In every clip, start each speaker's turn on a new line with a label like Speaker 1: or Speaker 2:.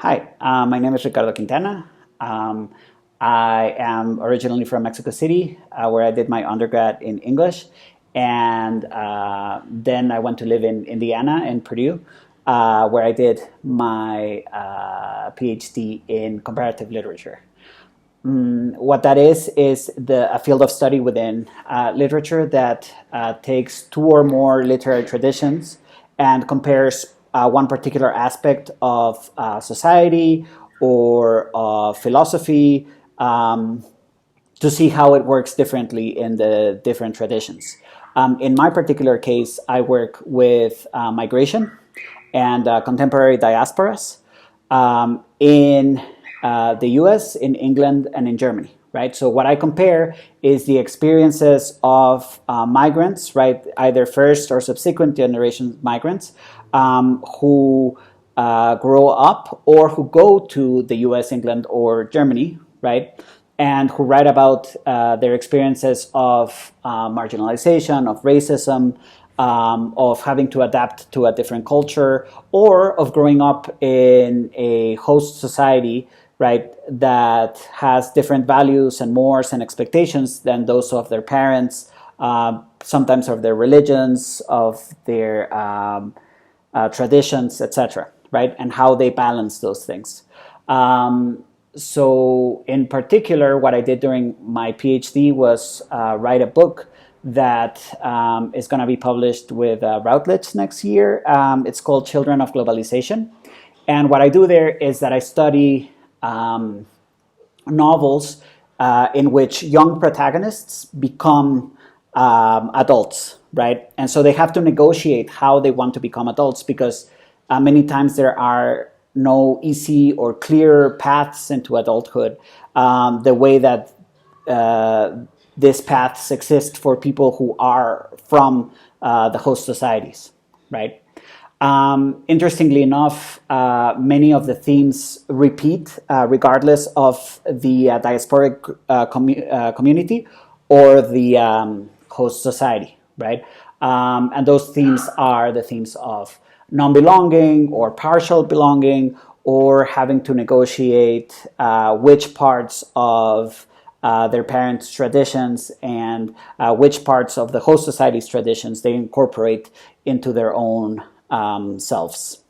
Speaker 1: Hi, my name is Ricardo Quintana. I am originally from Mexico City, where I did my undergrad in English, and then I went to live in Indiana, in Purdue, where I did my PhD in comparative literature. What that is a field of study within literature that takes two or more literary traditions and compares one particular aspect of society or philosophy to see how it works differently in the different traditions. In my particular case, I work with migration and contemporary diasporas in the US, in England, and in Germany, right? So what I compare is the experiences of migrants, right, either first or subsequent generation migrants who grow up or who go to the US, England, or Germany, right, and who write about their experiences of marginalization, of racism, of having to adapt to a different culture, or of growing up in a host society, right, that has different values and mores and expectations than those of their parents, sometimes of their religions, of their traditions, etc., right, and how they balance those things. So in particular, what I did during my PhD was write a book that is going to be published with Routledge next year. It's called Children of Globalization. And what I do there is that I study novels in which young protagonists become adults, right? And so they have to negotiate how they want to become adults because many times there are no easy or clear paths into adulthood the way that these paths exist for people who are from the host societies, right? Interestingly enough, many of the themes repeat regardless of the diasporic community or the host society, right? And those themes are the themes of non-belonging or partial belonging, or having to negotiate which parts of their parents' traditions and which parts of the host society's traditions they incorporate into their own selves.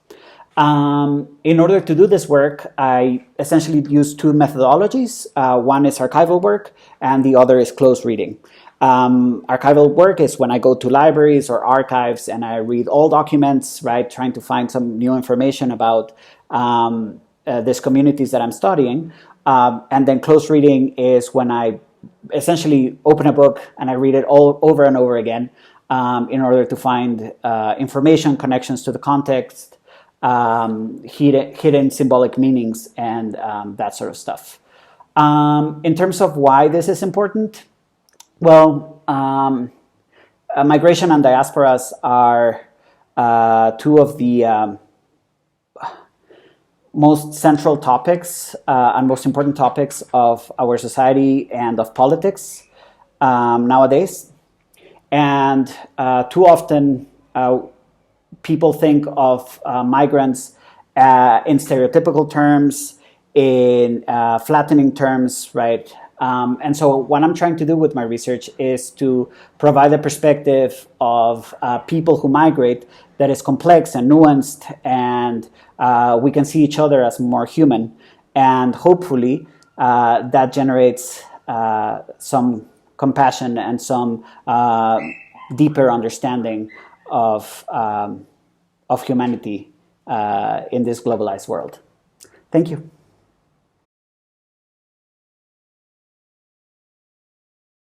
Speaker 1: In order to do this work, I essentially use two methodologies. One is archival work, and the other is close reading. Archival work is when I go to libraries or archives and I read all documents, right, trying to find some new information about these communities that I'm studying. And then close reading is when I essentially open a book and I read it all over and over again in order to find information, connections to the context, hidden symbolic meanings, and that sort of stuff. In terms of why this is important, well, migration and diasporas are two of the most central topics and most important topics of our society and of politics nowadays. And too often people think of migrants in stereotypical terms, in flattening terms, right? And so what I'm trying to do with my research is to provide a perspective of people who migrate that is complex and nuanced, and we can see each other as more human. And hopefully that generates some compassion and some deeper understanding of humanity in this globalized world. Thank you.